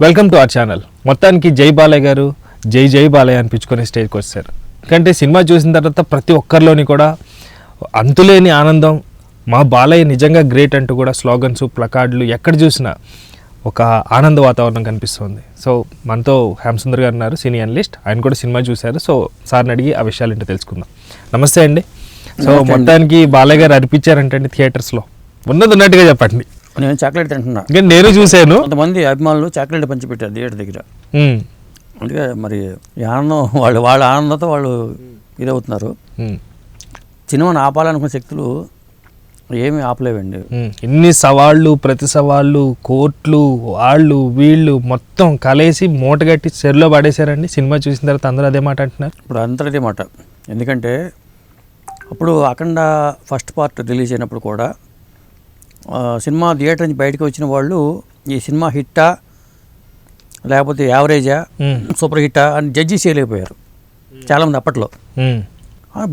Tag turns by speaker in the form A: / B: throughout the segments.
A: Welcome to our channel. మొత్తానికి జై బాలయ్య గారు జై బాలయ్య అనిపించుకునే స్టేజ్కి వచ్చారు. ఎందుకంటే సినిమా చూసిన తర్వాత ప్రతి ఒక్కరిలోని కూడా అంతులేని ఆనందం, మా బాలయ్య నిజంగా గ్రేట్ అంటూ కూడా స్లోగన్స్, ప్లకార్డులు ఎక్కడ చూసినా ఒక ఆనంద వాతావరణం కనిపిస్తుంది. సో మనతో హేమసుందర్ గారు ఉన్నారు, సీనియర్ అనలిస్ట్. ఆయన కూడా సినిమా చూశారు. సో సార్ని అడిగి ఆ విషయాలు ఏంటో తెలుసుకుందాం. నమస్తే అండి. సో మొత్తానికి బాలయ్య గారు అనిపించారంటే థియేటర్స్లో ఉన్నట్టుగా చెప్పండి.
B: నేను చాక్లెట్ తింటున్నా,
A: నేను చూశాను.
B: కొంతమంది అభిమానులు చాక్లెట్ పంచిపెట్టారు థియేటర్ దగ్గర. అందుకే మరి ఈ ఆనందం వాళ్ళ ఆనందంతో వాళ్ళు ఇదవుతున్నారు. సినిమాను ఆపాలనుకున్న శక్తులు ఏమీ ఆపలేవండి.
A: ఇన్ని సవాళ్ళు, ప్రతి సవాళ్ళు, కోర్టులు, వాళ్ళు వీళ్ళు మొత్తం కలేసి మూటగట్టి చెరులో పడేశారండి. సినిమా చూసిన తర్వాత అందరూ అదే మాట అంటున్నారు.
B: ఇప్పుడు అందరూ అదే మాట. ఎందుకంటే అప్పుడు అఖండ ఫస్ట్ పార్ట్ రిలీజ్ అయినప్పుడు కూడా సినిమా థియేటర్ నుంచి బయటకు వచ్చిన వాళ్ళు ఈ సినిమా హిట్టా లేకపోతే యావరేజా సూపర్ హిట్టా అని జడ్జి చేయలేకపోయారు చాలామంది. అప్పట్లో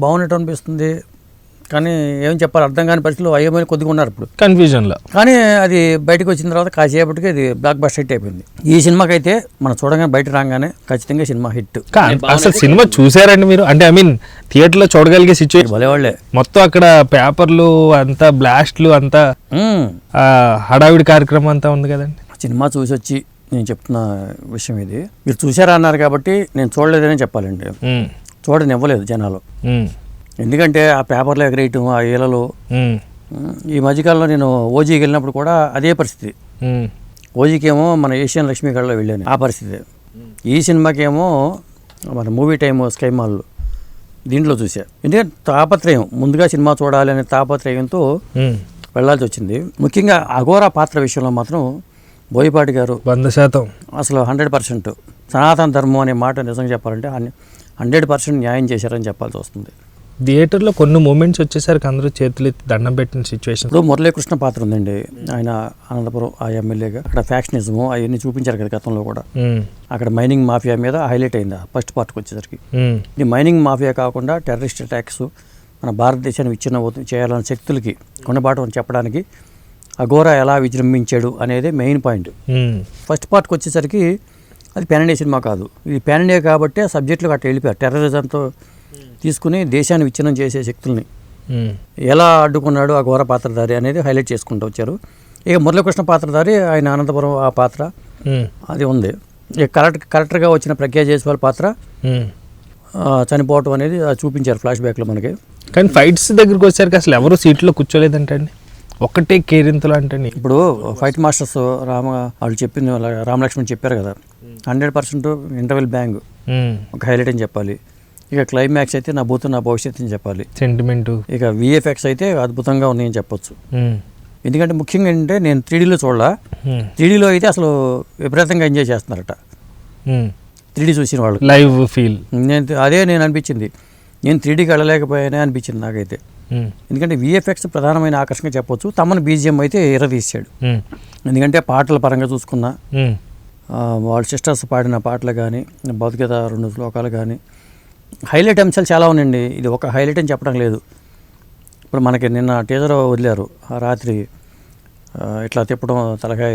B: బాగున్నట్టు అనిపిస్తుంది కానీ ఏం చెప్పాలి అర్థం కాని పరిస్థితులు అయ్యమని కొద్దిగా ఉన్నారు ఇప్పుడు
A: కన్ఫ్యూజన్లో.
B: కానీ అది బయటకు వచ్చిన తర్వాత కాసేపటికి అది బ్లాక్ బస్టర్ హిట్ అయిపోయింది. ఈ సినిమాకి అయితే మనం చూడగానే బయట రాగానే ఖచ్చితంగా సినిమా హిట్.
A: అసలు సినిమా చూసారండి మీరు? అంటే ఐ మీన్ థియేటర్లో చూడగలిగే సిచ్యువేషన్
B: భలేవాళ్లే.
A: మొత్తం అక్కడ పేపర్లు అంతా, బ్లాస్ట్లు అంతా, హడావిడి కార్యక్రమం అంతా ఉంది కదండి.
B: సినిమా చూసి వచ్చి నేను చెప్తున్న విషయం ఇది. మీరు చూసారా అన్నారు కాబట్టి నేను చూడలేదని చెప్పాలండి. చూడనివ్వలేదు జనాలు. ఎందుకంటే ఆ పేపర్లో ఎగరేయటం, ఆ ఈలలో. ఈ మధ్యకాలంలో నేను ఓజీకి వెళ్ళినప్పుడు కూడా అదే పరిస్థితి. ఓజీకి ఏమో మన ఏషియన్ లక్ష్మీ గఢలో వెళ్ళాను, ఆ పరిస్థితి. ఈ సినిమాకేమో మన మూవీ టైమ్ స్కై మాల్ దీంట్లో చూసా. ఎందుకంటే తాపత్రయం, ముందుగా సినిమా చూడాలి అనే తాపత్రయంతో వెళ్ళాల్సి వచ్చింది. ముఖ్యంగా అఘోరా పాత్ర విషయంలో మాత్రం బోయపాటి గారు
A: 100%
B: అసలు 100% సనాతన ధర్మం అనే మాట నిజంగా చెప్పాలంటే 100% న్యాయం చేశారని చెప్పాల్సి వస్తుంది.
A: థియేటర్లో కొన్ని మూమెంట్స్ వచ్చేసరికి అందరూ చేతులు ఎత్తి దండం పెట్టిన సిచ్యువేషన్.
B: ఇప్పుడు మురళీకృష్ణ పాత్ర ఉందండి, ఆయన అనంతపురం ఆ ఎమ్మెల్యేగా. అక్కడ ఫ్యాక్షనిజము అవన్నీ చూపించారు కదా గతంలో కూడా. అక్కడ మైనింగ్ మాఫియా మీద హైలైట్ అయింది ఫస్ట్ పార్ట్కి వచ్చేసరికి. ఈ మైనింగ్ మాఫియా కాకుండా టెర్రరిస్ట్ అటాక్స్ మన భారతదేశాన్ని విచ్ఛిన్నం చేయాలన్న శక్తులకి కొండబాటు చెప్పడానికి అఘోరా ఎలా విజృంభించాడు అనేది మెయిన్ పాయింట్. ఫస్ట్ పార్ట్కి వచ్చేసరికి అది పాన్ ఇండియా సినిమా కాదు, ఇది పాన్ ఇండియా కాబట్టి ఆ సబ్జెక్టులకు అట్లా వెళ్ళిపోయారు. టెర్రరిజంతో తీసుకుని దేశాన్ని విచ్ఛిన్నం చేసే శక్తుల్ని ఎలా అడ్డుకున్నాడు ఆ ఘోర పాత్రధారి అనేది హైలైట్ చేసుకుంటూ వచ్చారు. ఇక మురళీకృష్ణ పాత్రధారి ఆయన అనంతపురం ఆ పాత్ర అది ఉంది. ఇక కరెక్టర్గా వచ్చిన ప్రజ్ఞా జైస్వాల్ పాత్ర చనిపోవటం అనేది చూపించారు ఫ్లాష్ బ్యాక్లో మనకి.
A: కానీ ఫైట్స్ దగ్గరికి వచ్చేసరికి అసలు ఎవరు సీట్లో కూర్చోలేదంటండి, ఒక్కటే కేరింతలు అంటండి.
B: ఇప్పుడు ఫైట్ మాస్టర్స్ వాళ్ళు చెప్పింది, రామలక్ష్మణ్ చెప్పారు కదా, 100% ఇంటర్వెల్ బ్యాంగ్ ఒక హైలైట్ అని చెప్పాలి. ఇక క్లైమాక్స్ అయితే నా భూతం నా భవిష్యత్తు అని చెప్పాలి, సెంటిమెంట్. ఇక విఎఫ్ఎక్స్ అయితే అద్భుతంగా ఉన్నాయని చెప్పొచ్చు. ఎందుకంటే ముఖ్యంగా ఏంటంటే నేను 3Dలో చూడాల, 3Dలో అయితే అసలు విపరీతంగా ఎంజాయ్ చేస్తున్నారట 3D చూసిన వాళ్ళు.
A: లైవ్ ఫీల్
B: నేను అనిపించింది. నేను 3Dకి వెళ్ళలేకపోయానే అనిపించింది నాకైతే. ఎందుకంటే విఎఫ్ఎక్స్ ప్రధానమైన ఆకర్షణగా చెప్పొచ్చు. తమను బీజిఎం అయితే ఎరదీశాడు. ఎందుకంటే పాటల పరంగా చూసుకున్నా వాళ్ళ సిస్టర్స్ పాడిన పాటలు కానీ, భౌతికత 2 శ్లోకాలు కానీ, హైలైట్ అంశాలు చాలా ఉన్నాయండి. ఇది ఒక హైలైట్ అని చెప్పడం లేదు. ఇప్పుడు మనకి నిన్న టీజర్ వదిలారు, ఆ రాత్రి ఇట్లా తిప్పడం, తలకాయ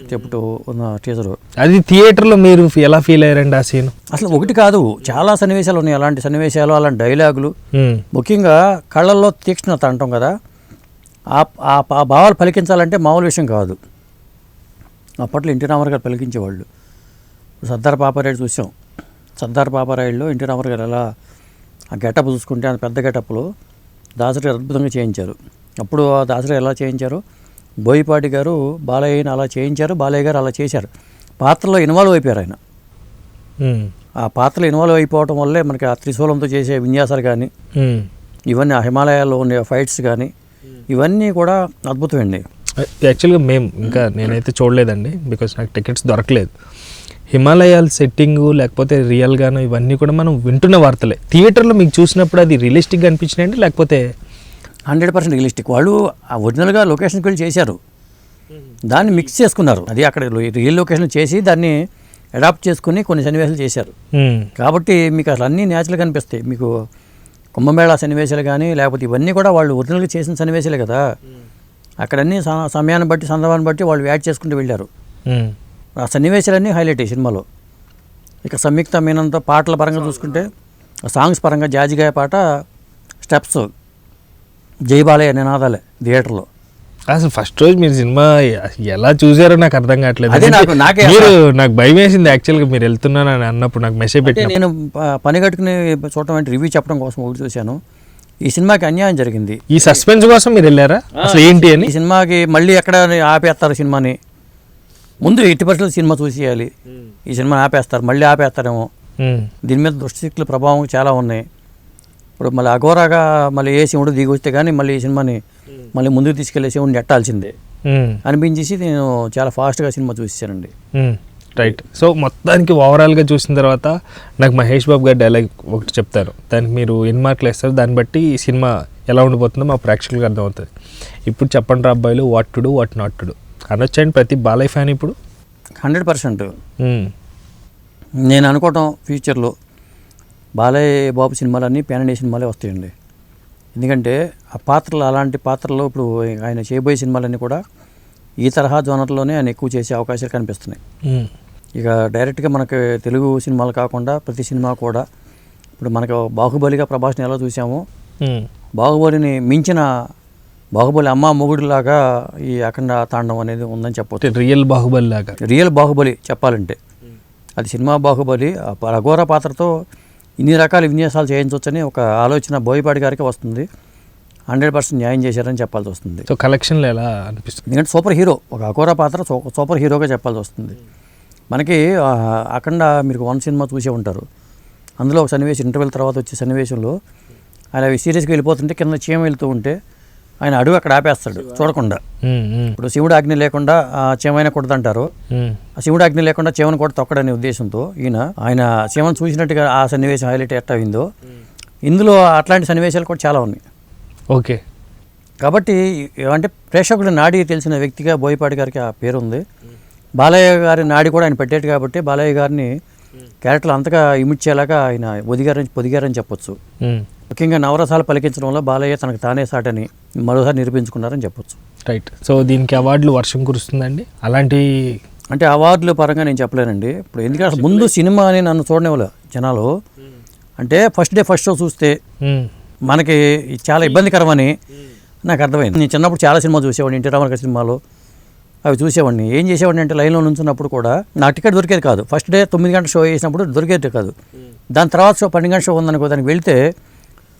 B: తిప్పుతూ ఉన్న టీజరు.
A: అది థియేటర్లో మీరు ఎలా ఫీల్ అయ్యారండి ఆ సీన్?
B: అసలు ఒకటి కాదు, చాలా సన్నివేశాలు ఉన్నాయి. అలాంటి సన్నివేశాలు, అలాంటి డైలాగులు, ముఖ్యంగా కళ్ళల్లో తీక్ష్ణత అంటాం కదా, ఆ భావాలు పలికించాలంటే మామూలు విషయం కాదు. అప్పట్లో ఎన్టీ రామారావు గారు పలికించేవాళ్ళు. సర్దార్ పాపారాయుడు చూసాం. సర్దార్ పాపారాయుడులో ఎన్టీ రామారావు గారు ఎలా ఆ గెటప్ చూసుకుంటే, ఆ పెద్ద గెటప్లో దాసరి అద్భుతంగా చేయించారు. అప్పుడు ఆ దాసరి ఎలా చేయించారో బోయపాటి గారు బాలయ్యని అలా చేయించారు, బాలయ్య గారు అలా చేశారు. పాత్రలో ఇన్వాల్వ్ అయిపోయారు ఆయన. ఆ పాత్రలో ఇన్వాల్వ్ అయిపోవటం వల్లే మనకి ఆ త్రిశూలంతో చేసే విన్యాసాలు కానీ, ఇవన్నీ ఆ హిమాలయాల్లో ఉండే ఫైట్స్ కానీ, ఇవన్నీ కూడా అద్భుతమండి.
A: యాక్చువల్గా నేనైతే చూడలేదండి, బికాస్ నాకు టికెట్స్ దొరకలేదు. హిమాలయాల సెట్టింగు లేకపోతే రియల్గాను ఇవన్నీ కూడా మనం వింటున్న వార్తలే. థియేటర్లో మీకు చూసినప్పుడు అది రియలిస్టిక్గా అనిపించినాయండి లేకపోతే?
B: 100% రియలిస్టిక్. వాళ్ళు ఆ ఒరిజినల్గా లొకేషన్కి వెళ్ళి చేశారు, దాన్ని మిక్స్ చేసుకున్నారు. అది అక్కడ రియల్ లొకేషన్ చేసి దాన్ని అడాప్ట్ చేసుకుని కొన్ని సన్నివేశాలు చేశారు. కాబట్టి మీకు అసలు అన్నీ న్యాచురల్గా అనిపిస్తాయి. మీకు కుంభమేళా సన్నివేశాలు కానీ లేకపోతే ఇవన్నీ కూడా వాళ్ళు ఒరిజినల్గా చేసిన సన్నివేశాలే కదా. అక్కడన్నీ సమయాన్ని బట్టి, సందర్భాన్ని బట్టి వాళ్ళు యాడ్ చేసుకుంటూ వెళ్ళారు. ఆ సన్నివేశాలన్నీ హైలైట్ ఈ సినిమాలో. ఇక సంయుక్త మీనంతో పాటల పరంగా చూసుకుంటే సాంగ్స్ పరంగా జాజిగాయ పాట, స్టెప్స్, జై బాలయ్య నినాదాలే థియేటర్లో.
A: అసలు ఫస్ట్ రోజు మీరు సినిమా ఎలా చూసారో నాకు అర్థం కావట్లేదు.
B: అదే నాకే
A: నాకు భయం వేసింది యాక్చువల్గా మీరు వెళ్తున్నానని అన్నప్పుడు. నాకు మెసేజ్ పెట్టి
B: నేను పని కట్టుకుని చూడటం అంటే రివ్యూ చెప్పడం కోసం ఒకటి చూశాను. ఈ సినిమాకి అన్యాయం జరిగింది.
A: ఈ సస్పెన్స్ కోసం మీరు వెళ్ళారా అసలు ఏంటి అని?
B: ఈ సినిమాకి మళ్ళీ ఎక్కడ ఆపేస్తారు సినిమాని, ముందు 80% సినిమా చూసేయాలి. ఈ సినిమాని ఆపేస్తారు, మళ్ళీ ఆపేస్తారేమో. దీని మీద దృష్టిశక్తుల ప్రభావం చాలా ఉన్నాయి. ఇప్పుడు మళ్ళీ అఘోరాగా మళ్ళీ ఏ శివుడు దిగి వస్తే కానీ మళ్ళీ ఈ సినిమాని మళ్ళీ ముందుకు తీసుకెళ్లే శివుడిని నెట్టాల్సిందే అనిపించేసి నేను చాలా ఫాస్ట్గా సినిమా చూసేసానండి.
A: రైట్. సో మొత్తానికి ఓవరాల్గా చూసిన తర్వాత నాకు మహేష్ బాబు గారు డైలాగ్ ఒకటి చెప్తారు, దానికి మీరు ఎన్ని మార్కులు వేస్తారు, దాన్ని బట్టి ఈ సినిమా ఎలా ఉండిపోతుందో మా ప్రేక్షకులకు అర్థమవుతుంది. ఇప్పుడు చెప్పండి రా అబ్బాయిలు, what to do what not to do అనొచ్చండి ప్రతి బాలయ్య ఫ్యాన్ ఇప్పుడు.
B: 100%. నేను అనుకోవటం ఫ్యూచర్లో బాలయ్య బాబు సినిమాలన్నీ పాన్ ఇండియా సినిమాలే వస్తాయండి. ఎందుకంటే ఆ పాత్రలు, అలాంటి పాత్రలు ఇప్పుడు ఆయన చేయబోయే సినిమాలన్నీ కూడా ఈ తరహా జోనర్లోనే ఆయన ఎక్కువ చేసే అవకాశాలు కనిపిస్తున్నాయి. ఇక డైరెక్ట్గా మనకి తెలుగు సినిమాలు కాకుండా ప్రతి సినిమా కూడా ఇప్పుడు మనకు బాహుబలిగా ప్రభాస్ని ఎలా చూసామో, బాహుబలిని మించిన బాహుబలి అమ్మ మొగుడిలాగా ఈ అఖండ తాండవం అనేది ఉందని చెప్పవచ్చు.
A: రియల్ బాహుబలి లాగా,
B: రియల్ బాహుబలి చెప్పాలంటే అది సినిమా బాహుబలి. అఘోర పాత్రతో ఇన్ని రకాల విన్యాసాలు చేయించవచ్చని ఒక ఆలోచన బోయపాటి గారికి వస్తుంది. 100% న్యాయం చేశారని చెప్పాల్సి వస్తుంది.
A: సో కలెక్షన్లు ఎలా అనిపిస్తుంది?
B: ఎందుకంటే సూపర్ హీరో, ఒక అఘోర పాత్ర సూపర్ హీరోగా చెప్పాల్సి వస్తుంది. మనకి అఖండ మీరు 1 సినిమా చూసే ఉంటారు. అందులో ఒక సన్నివేశం, ఇంటర్వెల్ తర్వాత వచ్చే సన్నివేశంలో ఆయన సీరియస్గా వెళ్ళిపోతుంటే కింద చీమ వెళ్తూ ఉంటే ఆయన అడుగు అక్కడ ఆపేస్తాడు చూడకుండా. ఇప్పుడు శివుడు ఆజ్ఞ లేకుండా చీమైనా కొడదంటారు, ఆ శివుడు ఆజ్ఞ లేకుండా చీమను కూడా తొక్కడనే ఉద్దేశంతో ఆయన చీమను చూసినట్టుగా ఆ సన్నివేశం హైలైట్ ఎట్లా అయిందో, ఇందులో అట్లాంటి సన్నివేశాలు కూడా చాలా ఉన్నాయి.
A: ఓకే.
B: కాబట్టి అంటే ప్రేక్షకుడు నాడి తెలిసిన వ్యక్తిగా బోయపాటి గారికి ఆ పేరు ఉంది. బాలయ్య గారి నాడి కూడా ఆయన పెట్టేది కాబట్టి బాలయ్య గారిని క్యారెక్టర్లు అంతగా ఇమిడ్చేలాగా ఆయన పొదిగారని చెప్పొచ్చు. ముఖ్యంగా నవరసాలు పలికించడంలో బాలయ్య తనకు తానే సాటని మరోసారి నిరూపించుకున్నారని చెప్పొచ్చు.
A: రైట్. సో దీనికి అవార్డులు వర్షం కురుస్తుందండి. అలాంటి
B: అంటే అవార్డుల పరంగా నేను చెప్పలేనండి. ఇప్పుడు ఎందుకంటే ముందు సినిమా అని నన్ను చూడనివ్వలే జనాలు. అంటే ఫస్ట్ డే ఫస్ట్ షో చూస్తే మనకి చాలా ఇబ్బందికరమని నాకు అర్థమైంది. నేను చిన్నప్పుడు చాలా సినిమా చూసేవాడిని, ఎన్టీ రామారావు సినిమాలో అవి చూసేవాడిని. ఏం చేసేవాడిని అంటే లైన్లో నుంచున్నప్పుడు కూడా నాకు టికెట్ దొరికేది కాదు. ఫస్ట్ డే 9 గంటల షో వేసినప్పుడు దొరికేది కాదు. దాని తర్వాత షో 12 గంటల షో ఉందనుకో, దానికి వెళ్తే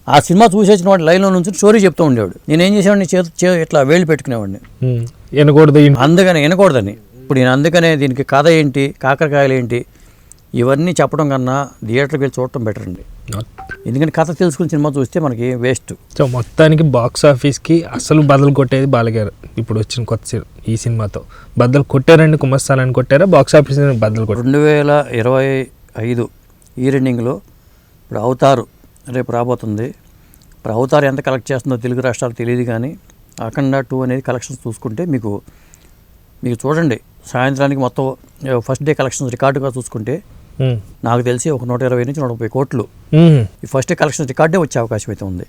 B: ఆ సినిమా చూసేసిన వాడు లైన్లో నుంచి స్టోరీ చెప్తూ ఉండేవాడు. నేనేం చేసేవాడిని, ఇట్లా వేళ్ళు పెట్టుకునేవాడిని, అందుకని వినకూడదని. ఇప్పుడు నేను అందుకనే దీనికి కథ ఏంటి, కాకరకాయలు ఏంటి, ఇవన్నీ చెప్పడం కన్నా థియేటర్కి వెళ్ళి చూడటం బెటర్ అండి. ఎందుకంటే కథ తెలుసుకుని సినిమా చూస్తే మనకి వేస్ట్.
A: సో మొత్తానికి బాక్స్ ఆఫీస్కి అసలు బదులు కొట్టేది బాలగారు. ఇప్పుడు వచ్చిన కొత్త ఈ సినిమాతో బద్దలు కొట్టారండి. కుమ్మస్థానాన్ని కొట్టారా, బాక్స్ ఆఫీస్ బద్దలు కొట్టారు?
B: 2025 ఈ రెండింగ్లో ఇప్పుడు అవతారు రేపు రాబోతుంది. ఇప్పుడు అవతార్ ఎంత కలెక్ట్ చేస్తుందో తెలుగు రాష్ట్రాలు తెలియదు, కానీ అఖండ 2 అనేది కలెక్షన్స్ చూసుకుంటే మీకు చూడండి, సాయంత్రానికి మొత్తం ఫస్ట్ డే కలెక్షన్స్ రికార్డుగా చూసుకుంటే నాకు తెలిసి ఒక 120 నుంచి 130 కోట్లు ఈ ఫస్ట్ డే కలెక్షన్స్ రికార్డే వచ్చే అవకాశం అయితే ఉంది.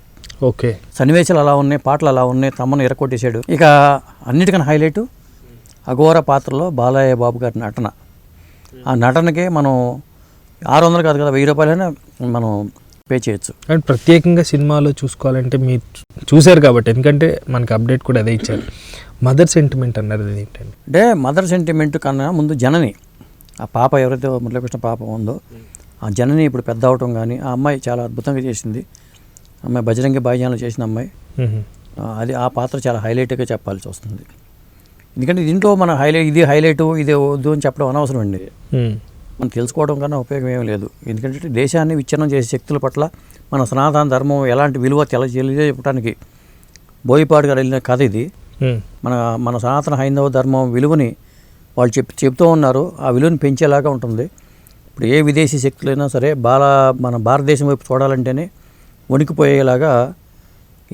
A: ఓకే.
B: సన్నివేశాలు అలా ఉన్నాయి, పాటలు అలా ఉన్నాయి, తమ్మను ఎరకొట్టేశాడు. ఇక అన్నిటికన్నా హైలైట్ అఘోర పాత్రలో బాలయ్య బాబు గారి నటన. ఆ నటనకే మనం 600 కాదు కదా, 1000 రూపాయలైనా మనం పే చేయొచ్చు.
A: అండ్ ప్రత్యేకంగా సినిమాలో చూసుకోవాలంటే మీరు చూశారు కాబట్టి, ఎందుకంటే మనకి అప్డేట్ కూడా అదే ఇచ్చారు. మదర్ సెంటిమెంట్ అన్నారు, అది ఏంటండి?
B: అంటే మదర్ సెంటిమెంట్ కన్నా ముందు జనని, ఆ పాప ఎవరైతే మురళీకృష్ణ పాప ఉందో ఆ జనని ఇప్పుడు పెద్ద అవటం కానీ, ఆ అమ్మాయి చాలా అద్భుతంగా చేసింది. అమ్మాయి బజరంగి భాయిజాన్లో చేసిన అమ్మాయి, అది ఆ పాత్ర చాలా హైలైట్గా చెప్పాల్సి వస్తుంది. ఎందుకంటే దీంట్లో మన ఇది హైలైట్ ఇది వద్దు అని చెప్పడం అనవసరం అండి. మనం తెలుసుకోవడం కన్నా ఉపయోగం ఏమీ లేదు. ఎందుకంటే దేశాన్ని విచ్ఛిన్నం చేసే శక్తుల పట్ల మన సనాతన ధర్మం ఎలాంటి విలువ తెలియజేయడానికి బోయపాటి గారు వెళ్ళిన కథ ఇది. మన సనాతన హైందవ ధర్మం విలువని వాళ్ళు చెప్తూ ఉన్నారు. ఆ విలువని పెంచేలాగా ఉంటుంది. ఇప్పుడు ఏ విదేశీ శక్తులైనా సరే మన భారతదేశం వైపు చూడాలంటేనే వణికిపోయేలాగా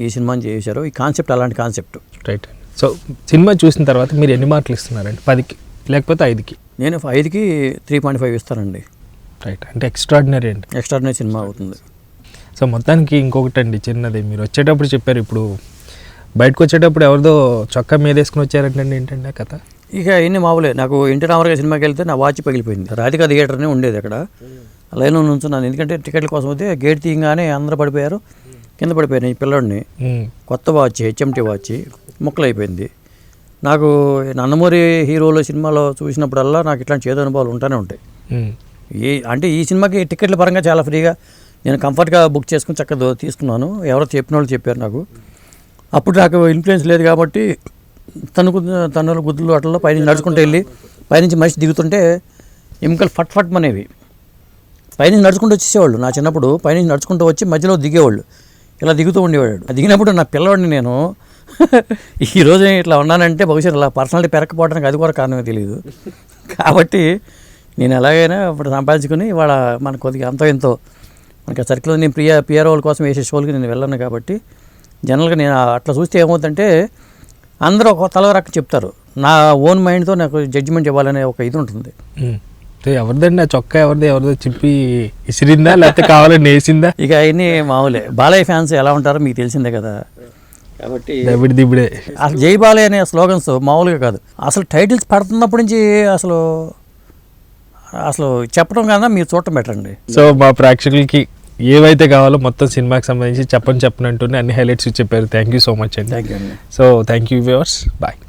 B: ఈ సినిమాని చేశారు. ఈ కాన్సెప్ట్ అలాంటి కాన్సెప్ట్.
A: రైట్. సో సినిమా చూసిన తర్వాత మీరు ఎన్ని మార్కులు ఇస్తున్నారండి? 10కి లేకపోతే 5కి?
B: నేను 5కి 3.5 ఇస్తానండి.
A: రైట్. అంటే ఎక్స్ట్రాడినరీ అండి,
B: ఎక్స్ట్రాడినరీ సినిమా అవుతుంది.
A: సో మొత్తానికి ఇంకొకటి అండి చిన్నది, మీరు వచ్చేటప్పుడు చెప్పారు, ఇప్పుడు బయటకు వచ్చేటప్పుడు ఎవరిదో చొక్కా మీద వేసుకుని వచ్చారంటే ఏంటండి ఆ కథ?
B: ఇక ఇన్ని మామూలే. నాకు ఎన్టీ రామారావు గారి సినిమాకి వెళ్తే నా వాచ్ పగిలిపోయింది. రాధికా థియేటర్నే ఉండేది అక్కడ. లైన్లో నుంచున్నాను, ఎందుకంటే టికెట్ల కోసం అయితే గేట్ తీయగానే అందరూ పడిపోయారు, కింద పడిపోయాను. ఈ పిల్లోడిని కొత్త వాచ్, హెచ్ఎంటీ వాచ్ ముక్కలు అయిపోయింది. నాకు నందమూరి హీరోలో సినిమాలో చూసినప్పుడల్లా నాకు ఇట్లాంటి చేదు అనుభవాలు ఉంటానే ఉంటాయి. అంటే ఈ సినిమాకి టికెట్ల పరంగా చాలా ఫ్రీగా నేను కంఫర్ట్గా బుక్ చేసుకుని చక్కగా తీసుకున్నాను. ఎవరో చెప్పిన వాళ్ళు చెప్పారు నాకు. అప్పుడు నాకు ఇన్ఫ్లుయెన్స్ లేదు కాబట్టి తన్నుల గుద్దులు అట్లలో పైనుంచి నడుచుకుంటూ వెళ్ళి పైనుంచి మనిషి దిగుతుంటే ఎముకలు ఫట్ ఫట్ అనేవి. పైనుంచి నడుచుకుంటూ వచ్చేసేవాళ్ళు. నా చిన్నప్పుడు పైనుంచి నడుచుకుంటూ వచ్చి మధ్యలో దిగేవాళ్ళు, ఇలా దిగుతూ ఉండేవాడు. దిగినప్పుడు నా పిల్లవాడిని నేను ఈరోజు ఇట్లా ఉన్నానంటే బహుశా ఇలా పర్సనాలిటీ పెరగకపోవడానికి అది కూడా కారణమే తెలియదు. కాబట్టి నేను ఎలాగైనా ఇప్పుడు సంపాదించుకుని ఇవాళ మనకు కొద్దిగా అంతో ఎంతో మనకి సర్కిల్లో నేను పిఆర్ వాళ్ళ కోసం వేసే షోలకి నేను వెళ్ళను. కాబట్టి జనరల్గా నేను అట్లా చూస్తే ఏమవుతుందంటే అందరూ ఒక తల రకం చెప్తారు. నా ఓన్ మైండ్తో నాకు జడ్జిమెంట్ ఇవ్వాలనే ఒక ఇది ఉంటుంది.
A: ఎవరిదండి ఆ చొక్కా, ఎవరిదో చిప్పి ఇసిరిందా లేకపోతే కావాలని వేసిందా?
B: ఇక అవన్నీ మామూలే. బాలయ్య ఫ్యాన్స్ ఎలా ఉంటారో మీకు తెలిసిందే కదా. కాబట్టి
A: దిబిడే
B: అసలు జై బాలయ్య అనే స్లోగన్స్ మామూలుగా కాదు, అసలు టైటిల్స్ పడుతున్నప్పటి నుంచి అసలు చెప్పడం కన్నా మీరు చూడటం బెటర్ అండి.
A: సో మా ప్రేక్షకులకి ఏవైతే కావాలో మొత్తం సినిమాకి సంబంధించి చెప్పనంటూనే అన్ని హైలైట్స్ చెప్పారు. థ్యాంక్ యూ సో మచ్ అండి.
B: థ్యాంక్ యూ అండి.
A: So thank you viewers, bye.